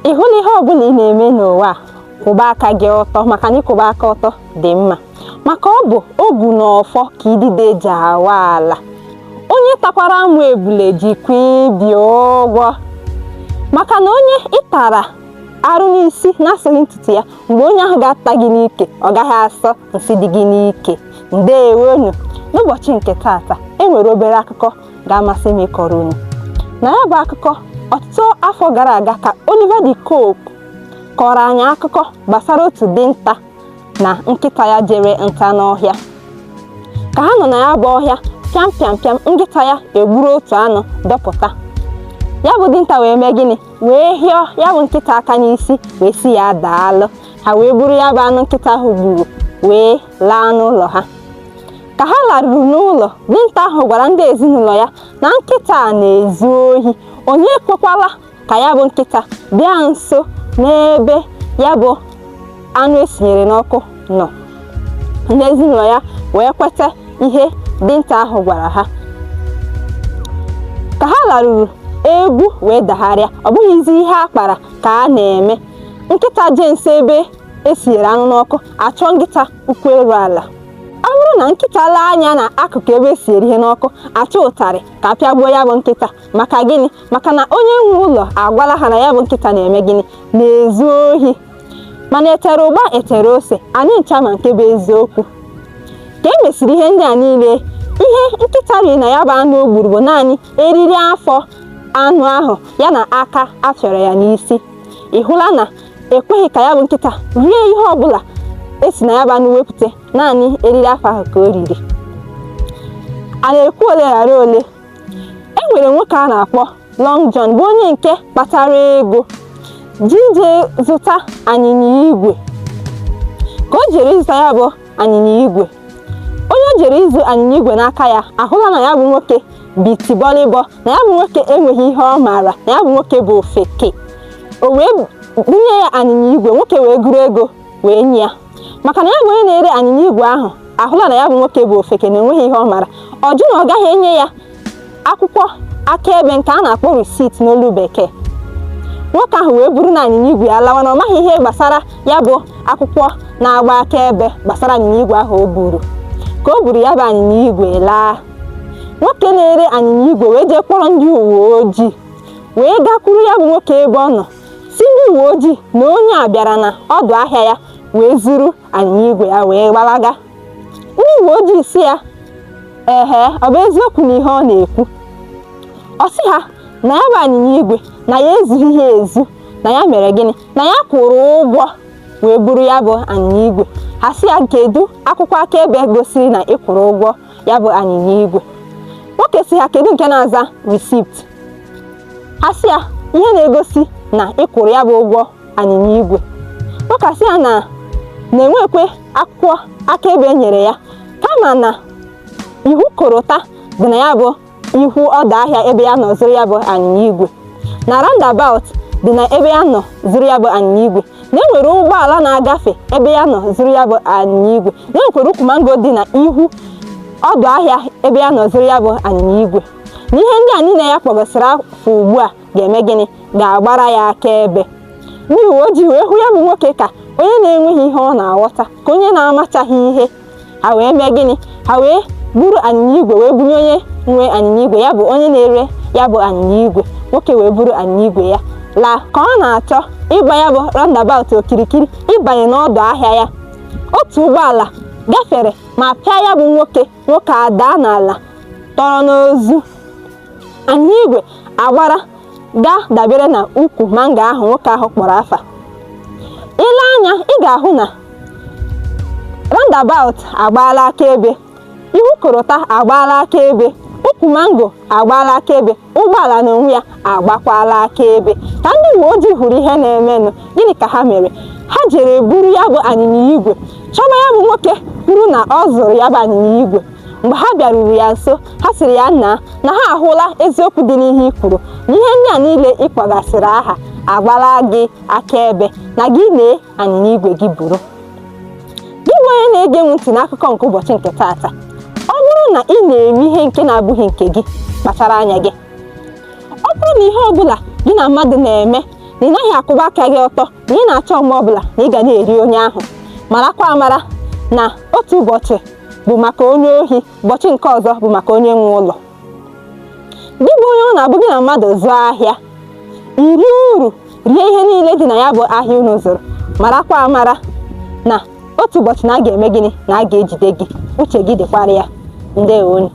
ị hụla ihe ọbụla ị na-eme n'ụwa a, kwụba aka gị ọtọ, maka na ịkwụba aka ọtọ dị mma, maka ọ bụ ogu na ọfọ ka idide ji awa ala. Onye takwara amụ ebule jikwa ibi ụgwọ, maka na onye ịtara arụ n'isi na-asọghị ntutu ya, mgbe onye ahụ ga-ata gị n'ike ọ gaghị asọ nsị dị gị n'ike. Ndewonu. N'ụbọchị nke taata enwere obere akụkọ ga-amasị m ịkọrọ unu. Na ya bụ akụkọ, ọtụtụ afọ gara aga ka Oliver De Coque kọrọ anyị akụkọ gbasara otu dinta na nkịta ya jere nta n'ọhịa. Ka ha nọ na ya bụ ọhịa, pịam pịam pịam, nkịta ya egburu otu anụ dọpụta. Ya bụ dinta wee mee gịnị? Wee hịọ ya bụ nkịta aka n'isi, wee si ya daalụ. Ha wee buru ya bụ anụ nkịta ahụ gburu wee laa n'ụlọ ha. Ka ha laruru n'ụlọ, dinta ahụ gwara ndị ezinụlọ ya na nkịta a na-ezu ohi. Onye ekwekwala ka ya bụ nkịta bịa nso n'ebe ya bụ anụ esinyere n'ọkụ nọ. Ndị ezinụlọ ya wee kweta ihe dinta ahụ gwara ha. Ka ha laruru, egwu wee dagharịa. Ọ bụghịzi ihe a kpara ka a na-eme. Nkịta jee nso ebe esinyere anụ n'ọkụ, achọ nkịta ụkwụ eru ala. Ọ bụrụ na nkịta lee anya na akụkụ ebe esinyere ihe n'ọkụ, achọ ụtarị ka a pịagbuo ya bụ nkịta. Maka gịnị? Maka na onye nwe ụlọ agwala ha na ya bụ nkịta na-eme gịnị? Na-ezu ohi. Mana etere ụgba etere ose, anyị ncha ma nke bụ eziokwu. Ka e mesịrị ihe ndị a niile, ihe nkịta riri na ya bụ anụ o gburu bụ naanị eriri afọ anụ ahụ ya na aka afịọrọ ya n'isi. Ị hụla na ekweghị ka ya bụ nkịta rie ihe ọbụla esi na ya bụ anụ wepụta, naanị eriri afọ ahụ ka o riri. A na-ekwu ole ghara ole, e nwere nwoke a na-akpọ Long John, bụ onye nke kpatara ego jije zụta anyịnya igwe. Ka o jere ịzụta ya bụ anyịnya igwe, onye o jere ịzụ anyịnya igwe n'aka ya ahụla na ya bụ nwoke bitibọlịbọ, na ya bụ nwoke enweghị ihe ọ maara, na ya bụ nwoke bụ ofeke. O wee bunye ya anyịnya igwe, nwoke wee gụrụ ego wee nye ya. Maka na ya bụ onye na-ere anyịnya igwe ahụ ahụla na ya bụ nwoke bụ ofeke na enweghị ihe ọ maara. Ọ jụ na ọ gaghị enye ya akwụkwọ akaebe nke a na-akpọ receipt n'olu bekee. Nwoke ahụ wee buru na anyịnya igwe ya lawa, na ọ maghị ihe gbasara ya bụ akwụkwọ na-agba akaebe gbasara anyịnya igwe ahụ o buru. Ka o buru ya bụ anyịnya igwe laa, nwoke na-ere anyịnya igwe wee jee kpọrọ ndị uwe ojii, wee gakwuru ya bụ nwoke ebe ọ nọ, si ndị uwe ojii na onye a bịara na ọdụ ahịa ya wee zuru anyịnya igwe ya wee gbalaga. Ndị uwe ojii si ya, ọ bụ eziokwu na ihe ọ na-ekwu? Ọ sị ha na ya bụ anyịnya igwe na ya ezughị ya ezu, na ya mere gịnị? Na ya kwụrụ ụgwọ wee buru ya bụ anyịnya igwe. Ha sị ya, kedu akwụkwọ akaebe gosiri na ị kwụrụ ụgwọ ya bụ anyịnya igwe? Nwoke sị ha, kedu nke na-aza receipt? Ha sị ya, ihe na-egosi na ị kwụrụ ya bụ ụgwọ anyịnya igwe. Nwoke sị ya na-enwekwe akwụkwọ akaebe e nyere ya, kama na ihu korota dị na ya bụ ihu ọdụ ahịa ebe ya nọ zụrụ ya bụ anyịnya igwe, na roundabout dị na ebe ya nọ zụrụ ya bụ anyịnya igwe, na enwere ụgbọala na-agafe ebe ya nọ zụrụ ya bụ anyịnya igwe, na enwekwara ukwu mango dị na ihu ọdụ ahịa ebe ya nọ zụrụ ya bụ anyịnya igwe. Na ihe ndị a niile ya kpọgosiri afọ ugbu a ga-eme gịnị? Ga-agbara ya akaebe. Ndị uwe ojii wee hụ ya bụ nwoke ka onye na-enweghị ihe ọ na-aghọta, ka onye na-amachaghị ihe. Ha wee mee gịnị? Ha wee buru anyịnya igwe wee bunye onye nwe anyịnya igwe, ya bụ onye na-ere ya bụ anyịnya igwe. Nwoke wee buru anyịnya igwe ya laa. Ka ọ na-achọ ịgba ya bụ roundabout okirikiri ịbanye n'ọdụ ahịa ya, otu ụgbọala gafere ma pịa ya bụ nwoke adaa n'ala tọrọ n'ozu. Anyịnya igwe agbara gaa dabere na ukwu mango ahụ nwoke ahụ kpọrọ afa. Ile anya ị ga-ahụ na roundabout agbaala akaebe, ihu korota agbaala akaebe, ukwu mango agbaala akaebe, ụgbọala n'onwe ya agbakwala akaebe. Ka ndị uwe ojii hụrụ ihe na-emenụ, gịnị ka ha mere? Ha jere buru ya bụ anyịnya igwe chọba ya bụ nwoke kwuru na ọ zụrụ ya bụ anyịnya igwe. Mgbe ha bịaruru ya nso, ha sịrị ya na ha ahụla eziokwu dị n'ihe i kwuru, na ihe ndị a niile ị kpọgasịrị aha agbala gị akaebe, na gị lee anyịnya igwe gị buru. Gị bụ onye na-ege m ntị n'akụkọ nke ụbọchị nke taata, ọ bụrụ na ị na-eme ihe nke na-abụghị nke gị, kpachara anya gị. Ọ bụrụ na ihe ọbụla gị na mmadụ na-eme na ị naghị akwụba aka gị ọtọ na ị na-achọ mgbe ọbụla na ị ga na-eri onye ahụ. Marakwa amara na otu ụbọchị bụ maka onye ohi, ụbọchị nke ọzọ bụ maka onye nwe ụlọ. Gị bụ onye ọ na-abụ gị na mmadụ zụọ ahịa, iri uru, rie ihe niile dị na ya bụ ahịa unu zụrụ. Marakwa amara na otu ụbọchị na a ga-eme gịnị, na a ga-ejide gị. Uche gị dịkwara ya. Ndewo.